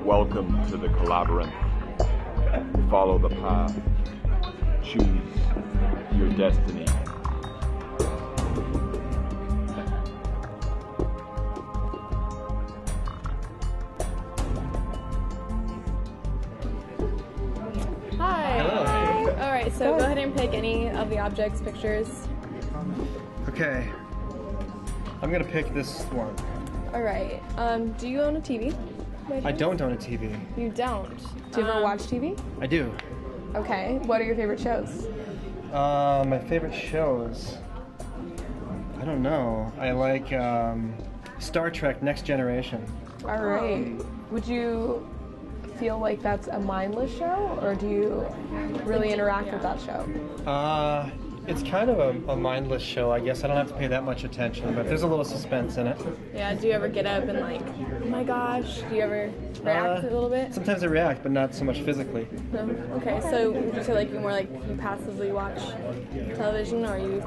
Welcome to the Collabyrinth. Follow the path. Choose your destiny. Hi. Hello. All right, so go ahead and pick any of the objects, pictures. Okay. I'm gonna pick this one. All right. Do you own a TV? I don't own a TV. You don't. Do you ever watch TV? I do. Okay. What are your favorite shows? My favorite shows. I don't know. I like Star Trek Next Generation. All right. Would you feel like that's a mindless show, or do you really interact with that show? It's kind of a mindless show, I guess. I don't have to pay that much attention, but there's a little suspense in it. Yeah, do you ever get up and like, oh my gosh, do you ever react a little bit? Sometimes I react, but not so much physically. No? Okay, so would you say like you're more like you passively watch television, or you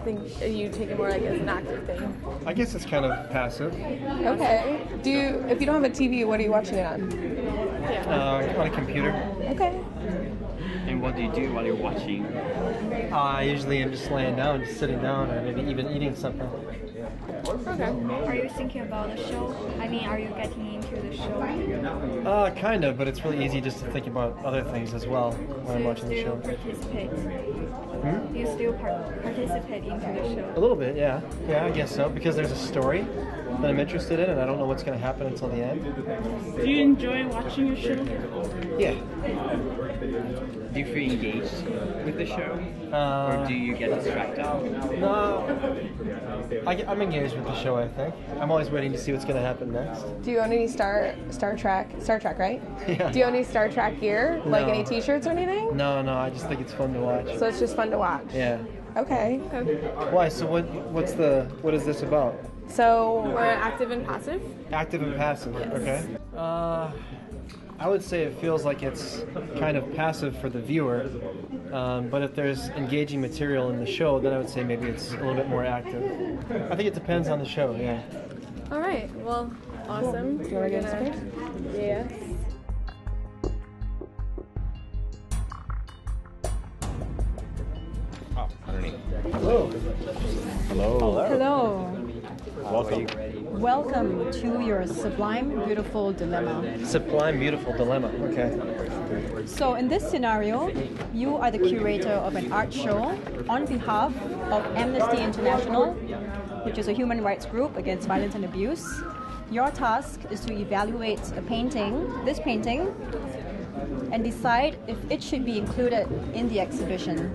take it more like as an active thing? I guess it's kind of passive. Okay. If you don't have a TV, what are you watching it on? On a computer. Okay. And what do you do while you're watching? I usually am just laying down, just sitting down, or maybe even eating something. Okay. Are you thinking about the show? I mean, are you getting into the show? Kind of, but it's really easy just to think about other things as well when I'm watching the show. Participate? You still participate into the show? A little bit, yeah. Yeah, I guess so, because there's a story that I'm interested in, and I don't know what's going to happen until the end. Do you enjoy watching a show? Yeah. Do you feel engaged with the show? Or do you get distracted? No. I'm engaged with the show, I think. I'm always waiting to see what's going to happen next. Do you own any Star Trek, right? Yeah. Do you own any Star Trek gear? No. Like any t-shirts or anything? No, I just think it's fun to watch. So it's just fun to watch? Yeah. Okay. Why? So what is this about? So we're active and passive? Active and passive, yes. Okay. I would say it feels like it's kind of passive for the viewer, but if there's engaging material in the show, then I would say maybe it's a little bit more active. I think it depends on the show, yeah. All right, well, awesome. Do you want to get started? Yes. Oh, underneath. Hello. Hello. Hello. Welcome. Welcome to your Sublime Beautiful Dilemma. Sublime Beautiful Dilemma, okay. So in this scenario, you are the curator of an art show on behalf of Amnesty International, which is a human rights group against violence and abuse. Your task is to evaluate this painting, and decide if it should be included in the exhibition.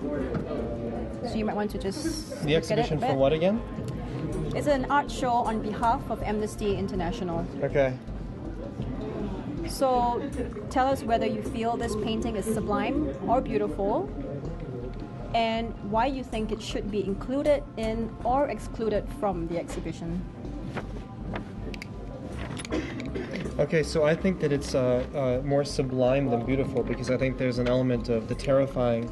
So you might want to just The exhibition for what again? It's an art show on behalf of Amnesty International. Okay. So tell us whether you feel this painting is sublime or beautiful, and why you think it should be included in or excluded from the exhibition. Okay, so I think that it's more sublime than beautiful, because I think there's an element of the terrifying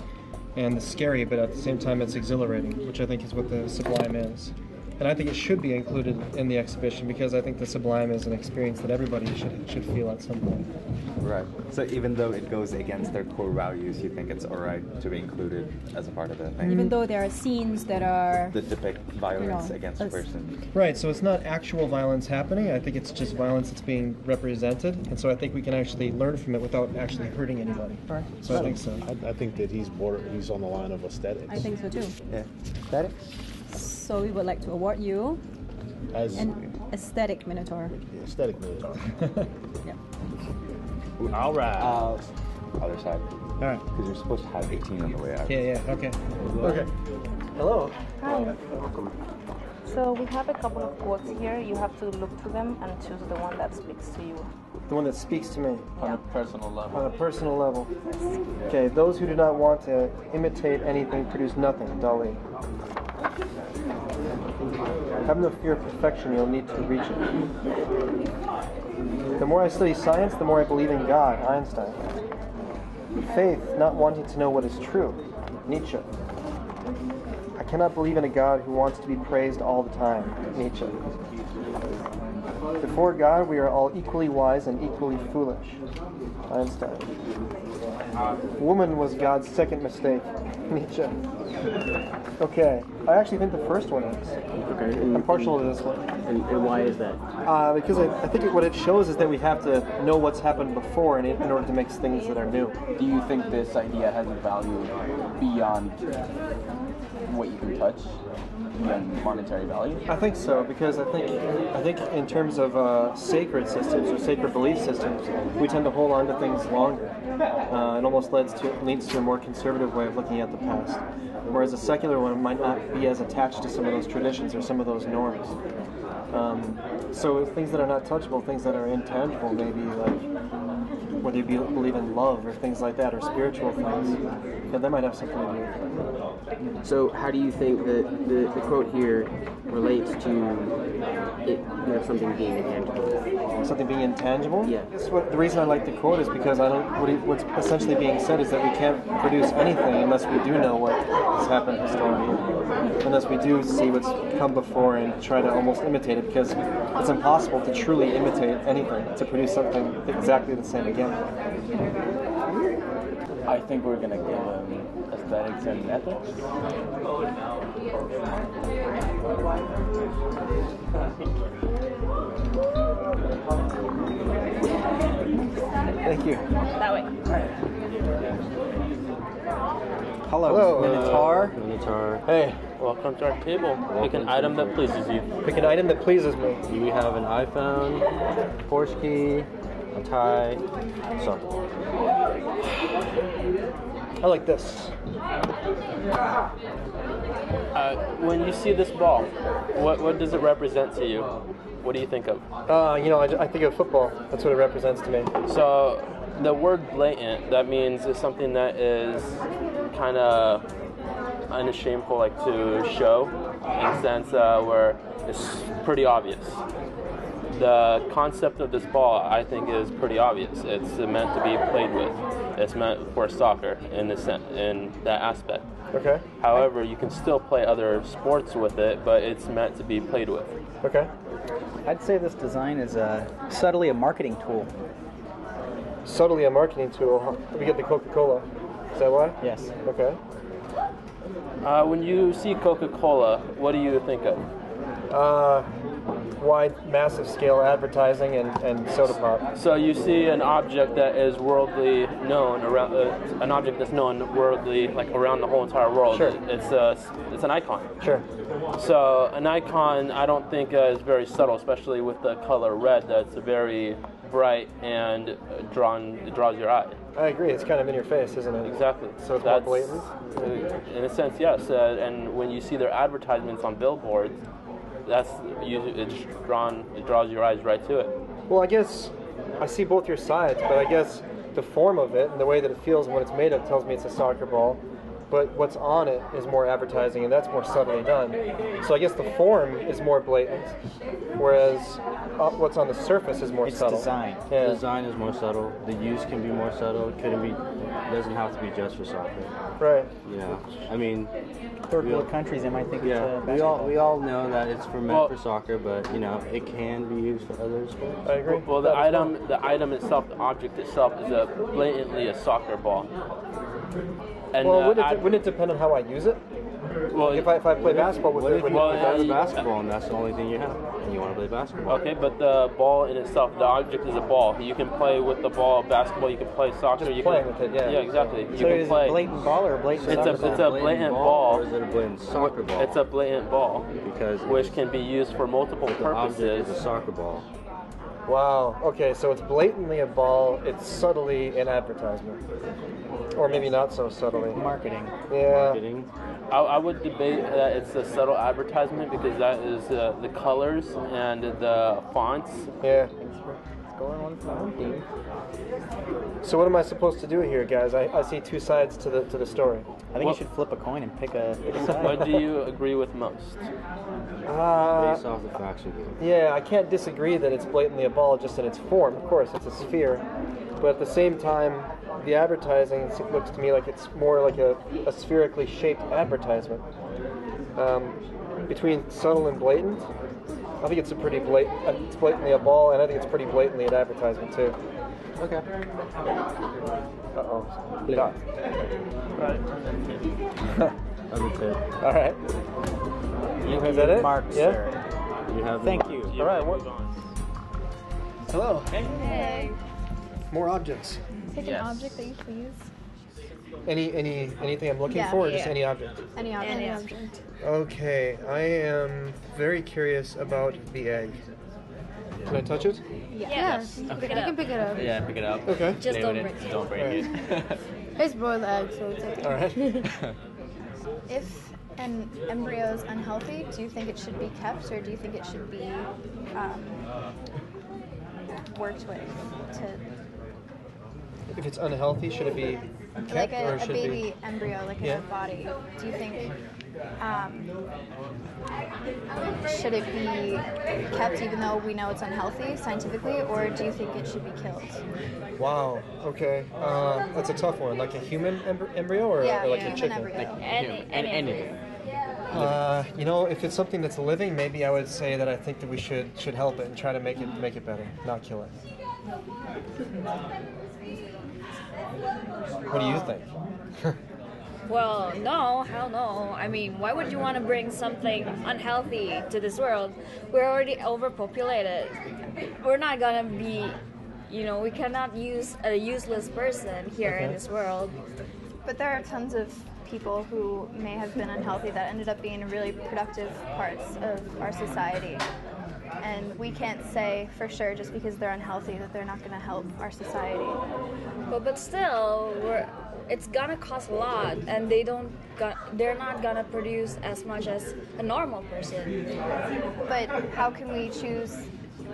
and the scary, but at the same time it's exhilarating, which I think is what the sublime is. And I think it should be included in the exhibition, because I think the sublime is an experience that everybody should feel at some point. Right. So even though it goes against their core values, you think it's alright to be included as a part of the thing? Even though there are scenes that are... that depict violence against a person. Right, so it's not actual violence happening. I think it's just violence that's being represented. And so I think we can actually learn from it without actually hurting anybody. Right. So I think so. I think that he's on the line of aesthetics. I think so too. Yeah. Aesthetics? So we would like to award you As an aesthetic minotaur. aesthetic minotaur. Yeah. All right. Other side. All right. Because you're supposed to have 18 on the way out. Yeah, okay. Okay. Hello. Hi. So we have a couple of quotes here. You have to look through them and choose the one that speaks to you. The one that speaks to me. Yeah. Personal level. On a personal level. Okay, those who do not want to imitate anything produce nothing. Dali. Have no fear of perfection, you'll need to reach it. The more I study science, the more I believe in God. Einstein. Faith, not wanting to know what is true. Nietzsche. I cannot believe in a God who wants to be praised all the time. Nietzsche. Before God, we are all equally wise and equally foolish. Einstein. Woman was God's second mistake. Nietzsche. Okay, I actually think the first one is. Okay. I'm partial to this one. And why is that? Because I think what it shows is that we have to know what's happened before in order to make things that are new. Do you think this idea has a value beyond what you can touch, beyond monetary value? I think so, because I think in terms of sacred systems or sacred belief systems, we tend to hold on to things longer. It almost leads to a more conservative way of looking at the past, whereas a secular one might not be as attached to some of those traditions or some of those norms. So things that are not touchable, things that are intangible, maybe like whether you believe in love or things like that, or spiritual things, yeah, that might have something to do with it. So how do you think that the quote here relates to it, something being intangible? Something being intangible? Yeah. The reason I like the quote is because what's essentially being said is that we can't produce anything unless we do know what has happened historically, unless we do see what's come before and try to almost imitate it, because it's impossible to truly imitate anything, to produce something exactly the same again. I think we're going to give him aesthetics and ethics. Thank you. That way. Hello. Minotaur. Hey. Welcome to our table. Pick an item that pleases you. Pick an item that pleases me. We have an iPhone, Porsche key, a tie, soccer ball. I like this. When you see this ball, what does it represent to you? What do you think of? I think of football. That's what it represents to me. So the word blatant, that means it's something that is kind of unashameful, like to show, in a sense where it's pretty obvious. The concept of this ball, I think, is pretty obvious. It's meant to be played with. It's meant for soccer in that aspect. Okay. However, you can still play other sports with it, but it's meant to be played with. Okay. I'd say this design is subtly a marketing tool. Subtly a marketing tool. We get the Coca-Cola. Is that why? Yes. Okay. When you see Coca-Cola, what do you think of? Wide, massive scale advertising and soda pop. So you see an object that is worldly known around, an object that's known worldly, like around the whole entire world. Sure. It's an icon. Sure. So an icon, I don't think is very subtle, especially with the color red. That's very bright and it draws your eye. I agree. It's kind of in your face, isn't it? Exactly. So it's more blatant? In a sense, yes. And when you see their advertisements on billboards, it draws your eyes right to it. Well, I guess I see both your sides, but I guess the form of it and the way that it feels and what it's made of tells me it's a soccer ball. But what's on it is more advertising, and that's more subtly done. So I guess the form is more blatant, whereas what's on the surface is more subtle. It's design. Yeah. The design is more subtle. The use can be more subtle. It doesn't have to be just for soccer. Right. I mean, third world countries, they might think it's basketball. we all know that it's meant for soccer, but it can be used for other sports. I agree. Well, the item itself, the object itself, is blatantly a soccer ball. And wouldn't it depend on how I use it? Well, if I play basketball with it, basketball, and that's the only thing you have, and you want to play basketball. Okay, but the ball in itself, the object is a ball. You can play with the ball, basketball. You can play soccer. Just playing with it, yeah. Yeah, exactly. So is it a blatant ball or a blatant soccer ball? It's a blatant ball. Or is it a blatant soccer ball? It's a blatant ball, which can be used for multiple purposes. The object is a soccer ball. Wow. Okay, so it's blatantly a ball. It's subtly an advertisement, or maybe not so subtly. Marketing. Yeah. Marketing. I would debate that it's a subtle advertisement because that is the colors and the fonts. Yeah. Going on phone theme. So what am I supposed to do here, guys? I see two sides to the story. I think you should flip a coin and pick a side. What do you agree with most? Based off the facts you give. Yeah, I can't disagree that it's blatantly a ball just in its form. Of course, it's a sphere. But at the same time, the advertising looks to me like it's more like a spherically shaped advertisement. Between subtle and blatant, I think it's a pretty it's blatantly a ball, and I think it's pretty blatantly an advertisement too. Okay. Uh-oh. Dot. Right. All right. Is that it? Mark, yeah? sir. You have Thank you. All right. Hello. Hey. More objects. Pick an object that you please. Anything I'm looking Yeah. for, or just any object? Any object. Okay, I am very curious about the egg. Can I touch it? Yes. You can pick it up. Yeah, pick it up. Okay. Just Play don't with break it. Don't break it. It's boiled egg, so it's okay. All right. If an embryo is unhealthy, do you think it should be kept, or do you think it should be worked with to If it's unhealthy, should it be kept, like or a should baby it be? embryo, like in Yeah. a body? Do you think should it be kept even though we know it's unhealthy scientifically, or do you think it should be killed? Wow. Okay. That's a tough one. Like a human embryo, or, Yeah, or like human a chicken? embryo. Anything. If it's something that's living, maybe I would say that I think that we should help it and try to make it better, not kill it. What do you think? Well, no, hell no. I mean, why would you want to bring something unhealthy to this world? We're already overpopulated. We're not gonna be, we cannot use a useless person here in this world. But there are tons of people who may have been unhealthy that ended up being really productive parts of our society. And we can't say for sure just because they're unhealthy that they're not going to help our society. But still, it's gonna cost a lot, and they're not gonna produce as much as a normal person. But how can we choose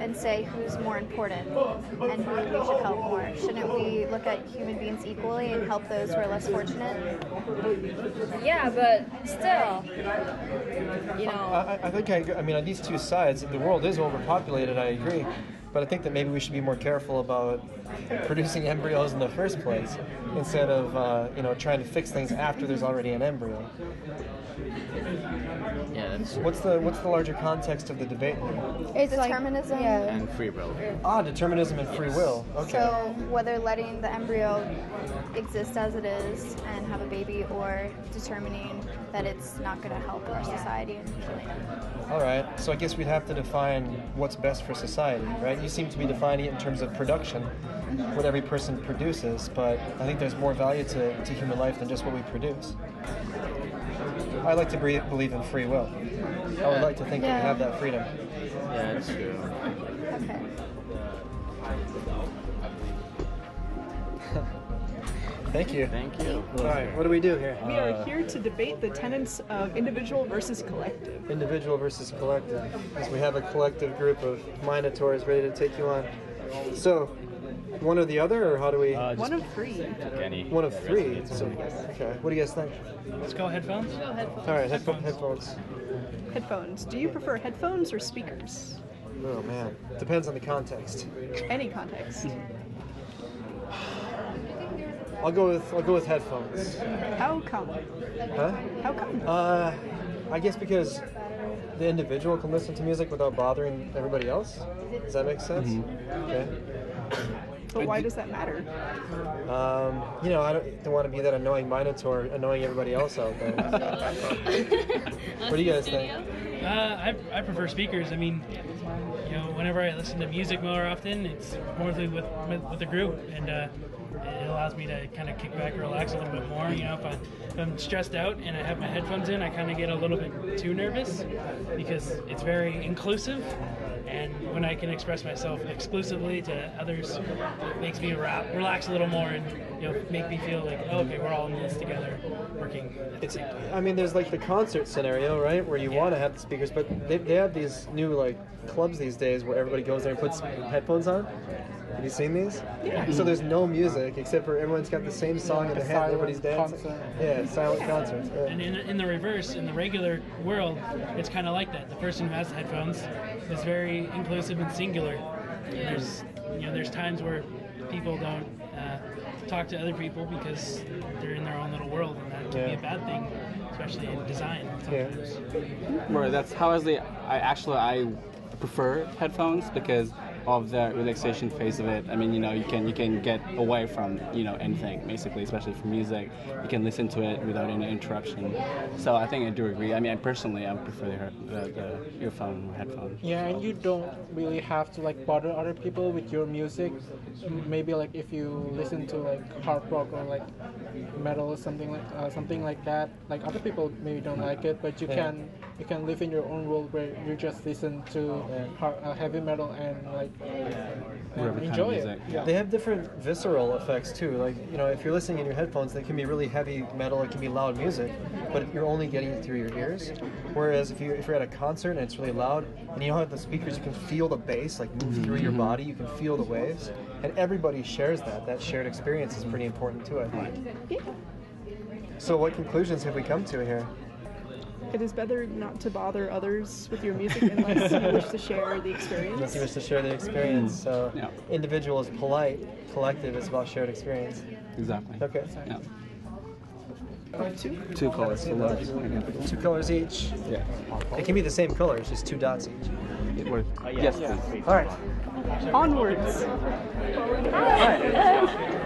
and say who's more important and who we should help more? Shouldn't we look at human beings equally and help those who are less fortunate? Yeah, but still, I think I mean on these two sides, the world is overpopulated. I agree, but I think that maybe we should be more careful about producing embryos in the first place instead of trying to fix things after there's already an embryo. Yeah, that's What's the larger context of the debate here? It's determinism. and free will. Determinism and free will. Okay. So whether letting the embryo exist as it is and have a baby, or determining that it's not going to help our society and killing it. All right. So I guess we'd have to define what's best for society, right? You seem to be defining it in terms of production, what every person produces, but I think there's more value to human life than just what we produce. I like to believe in free will. I would like to think that we have that freedom. Yeah, that's true. Okay. Thank you. Thank you. All right, what do we do here? We are here to debate the tenets of individual versus collective. Individual versus collective. Because we have a collective group of minotaurs ready to take you on. So, one or the other, or how do we? One of three. One of three. So, okay. What do you guys think? Let's go headphones. All right, headphones. Headphones. Do you prefer headphones or speakers? Oh man, depends on the context. Any context. I'll go with headphones. How come? Huh? How come? I guess because the individual can listen to music without bothering everybody else. Does that make sense? Okay. But why does that matter? I don't want to be that annoying minotaur annoying everybody else out there. What do you guys think? I prefer speakers. I mean, whenever I listen to music more often, it's mostly with a group, and it allows me to kind of kick back and relax a little bit more. If I'm stressed out and I have my headphones in, I kind of get a little bit too nervous because it's very inclusive. And when I can express myself exclusively to others, it makes me relax a little more and make me feel like, okay, we're all in this together, working at the same time. I mean, there's like the concert scenario, right, where you want to have the speakers, but they have these new clubs these days where everybody goes there and puts headphones on. Have you seen these? Yeah. So there's no music except for everyone's got the same song in the head, everybody's dancing. Yeah, silent concerts. Yeah. And in the reverse, in the regular world, it's kind of like that. The person who has the headphones is very inclusive and singular. There's times where people don't talk to other people because they're in their own little world, and that can be a bad thing, especially in design sometimes. Right, that's how I prefer headphones because of the relaxation phase of it. I mean, you can get away from anything basically, especially for music. You can listen to it without any interruption. So I think I do agree. I mean, I prefer the earphone or headphone. Yeah, and you don't really have to like bother other people with your music. Maybe like if you listen to like hard rock or like metal or something like that, like other people maybe don't like it, but you can live in your own world where you just listen to heavy metal and like enjoy it. Yeah. They have different visceral effects too. Like, if you're listening in your headphones, they can be really heavy metal, it can be loud music, but you're only getting it through your ears. Whereas if you're at a concert and it's really loud, and you don't have the speakers, you can feel the bass like move through your body, you can feel the waves, and everybody shares that. That shared experience is pretty important too, I think. So what conclusions have we come to here? It is better not to bother others with your music unless you wish to share the experience. Unless you wish to share the experience. So individual is polite, collective is about shared experience. Exactly. Okay. Yeah. Two colors. Two colors each. Yeah. It can be the same color, it's just two dots each. It works. Yes, please. All right. Onwards.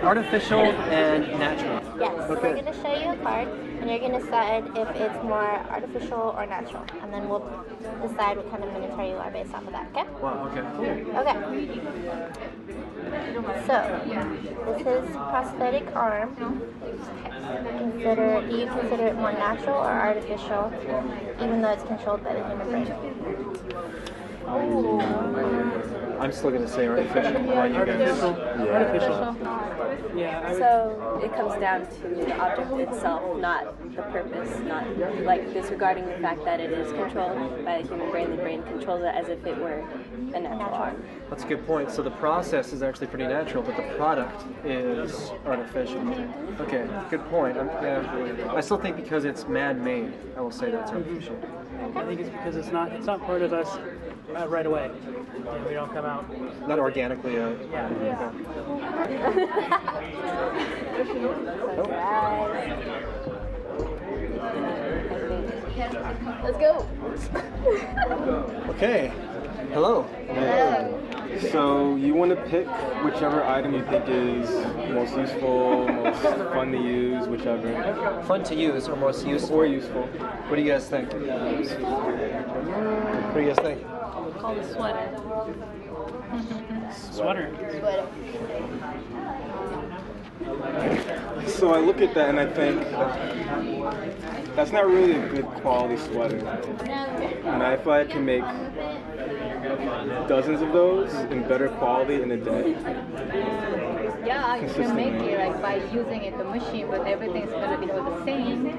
Artificial and natural. Yes, so we're going to show you a card, and you're going to decide if it's more artificial or natural, and then we'll decide what kind of minotaur you are based off of that, okay? Wow, okay. Okay. So, this is prosthetic arm. Do you consider it more natural or artificial, even though it's controlled by the human brain? I'm still going to say artificial. How about you guys? Artificial. Yeah. So it comes down to the object itself, not the purpose, not like disregarding the fact that it is controlled by the human brain. The brain controls it as if it were a natural arm. That's a good point. So the process is actually pretty natural, but the product is artificial. Okay, good point. I still think because it's man-made, I will say that's artificial. I think it's because it's not part of us right away. We don't come out. Not organically. Let's go. Okay. Hello. So you want to pick whichever item you think is most useful, most fun to use, whichever. Fun to use or most useful? Or useful. What do you guys think? What do you guys think? Called a sweater. Sweater. So I look at that and I think that's not really a good quality sweater. And if I can make dozens of those in better quality in a day. Yeah, you can make it like by using the machine, but everything's gonna be the same.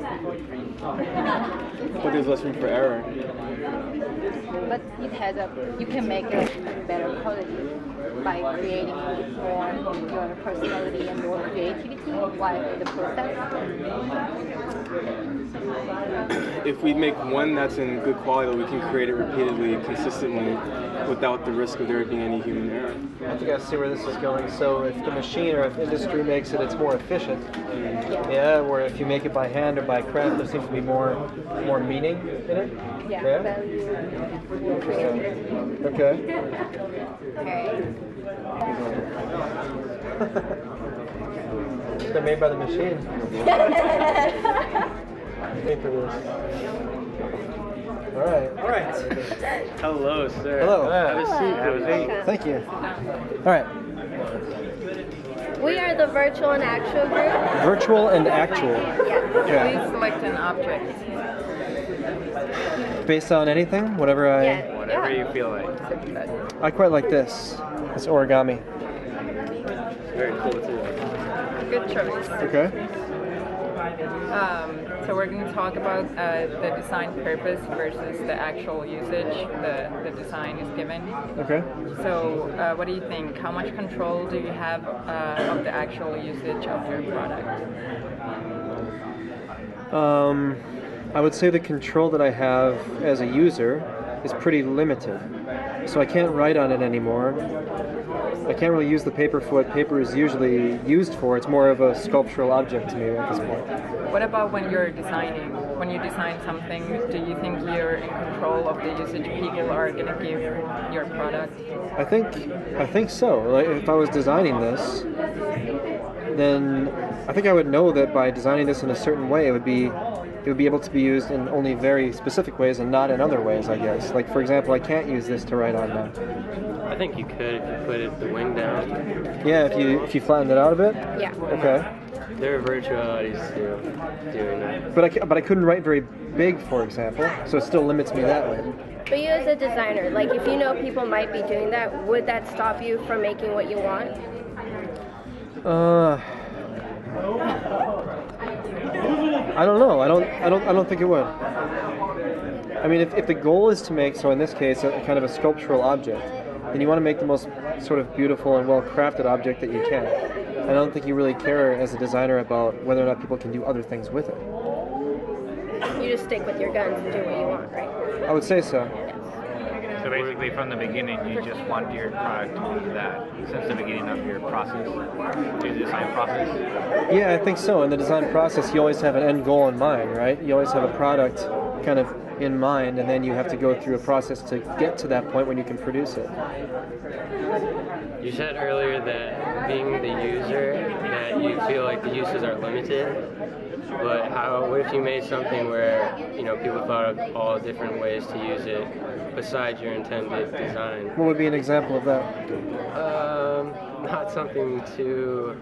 But there's less room for error. But it has you can make it better quality by creating more your personality and more creativity while the process. If we make one that's in good quality, we can create it repeatedly, consistently, without the risk of there being any human error. I think I see where this is going. So if the machine or if industry makes it, it's more efficient. Yeah, where if you make it by hand or by craft, there seems to be more meaning in it. Yeah. Value. Interesting. Okay. They're made by the machine. Pay for this. All right. Hello, sir. Hello. Have a seat. Have a seat. Thank you. All right. We are the virtual and actual group. Virtual and actual. Yeah. Please select an object. Based on anything, whatever Whatever you feel like. I quite like this. It's origami. Very cool too. Good choice. Okay. So we're going to talk about the design purpose versus the actual usage the design is given. Okay. So what do you think? How much control do you have of the actual usage of your product? I would say the control that I have as a user is pretty limited. So I can't write on it anymore. I can't really use the paper for what paper is usually used for. It's more of a sculptural object to me at this point. What about when you're designing? When you design something, do you think you're in control of the usage people are going to give your product? I think so. Like, if I was designing this, then I think I would know that by designing this in a certain way, it would be able to be used in only very specific ways and not in other ways, I guess. Like, for example, I can't use this to write on now. I think you could if you put the wing down. Yeah, if you flattened it out a bit? Yeah. Okay. There are virtualities doing that. But I couldn't write very big, for example, so it still limits me that way. But you as a designer, like if you know people might be doing that, would that stop you from making what you want? I don't know. I don't think it would. I mean, if the goal is to make, so in this case, a kind of a sculptural object, then you want to make the most sort of beautiful and well-crafted object that you can. I don't think you really care as a designer about whether or not people can do other things with it. You just stick with your guns and do what you want, right? I would say so. So basically, from the beginning, you just want your product to be that since the beginning of your process, your design process? Yeah, I think so. In the design process, you always have an end goal in mind, right? You always have a product kind of in mind, and then you have to go through a process to get to that point when you can produce it. You said earlier that being the user, that you feel like the uses are limited. But what if you made something where, you know, people thought of all different ways to use it besides your intended design? What would be an example of that? Not something too,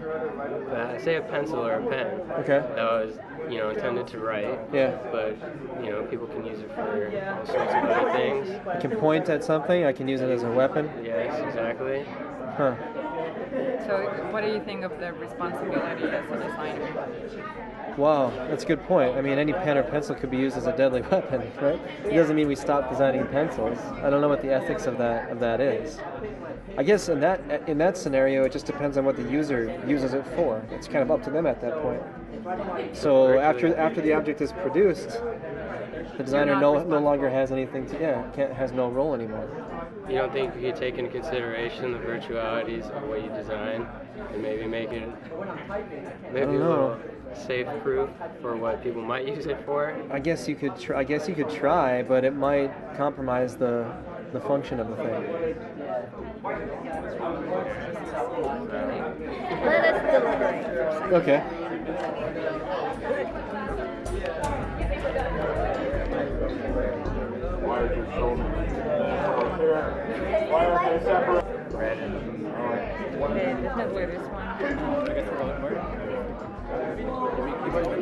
say a pencil or a pen. Okay. That was, you know, intended to write. Yeah. But, you know, people can use it for all sorts of other things. I can point at something, I can use it as a weapon. Yes, exactly. Huh. So what do you think of the responsibility as a designer? Wow, that's a good point. I mean, any pen or pencil could be used as a deadly weapon, right? It doesn't mean we stop designing pencils. I don't know what the ethics of that is. I guess in that scenario, it just depends on what the user uses it for. It's kind of up to them at that point. So after the object is produced, the designer no longer has anything to has no role anymore. You don't think you could take into consideration the virtualities of what you design and maybe make it a little safe-proof for what people might use it for? I guess you could try, but it might compromise the function of the thing. Let us deliberate for a second. Okay.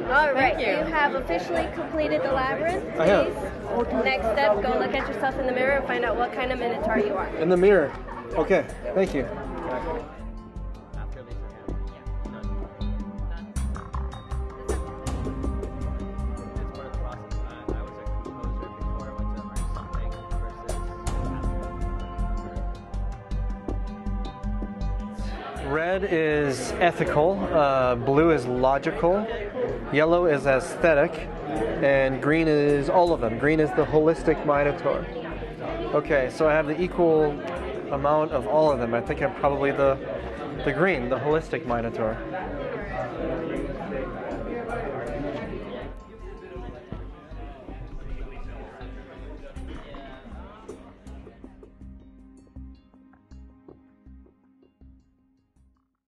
All right, you have officially completed the labyrinth. I have. Next step, go look at yourself in the mirror and find out what kind of minotaur you are. In the mirror. Okay, thank you. Red is ethical, blue is logical, yellow is aesthetic, and green is all of them. Green is the holistic minotaur. Okay, so I have the equal amount of all of them. I think I'm probably the green, the holistic minotaur.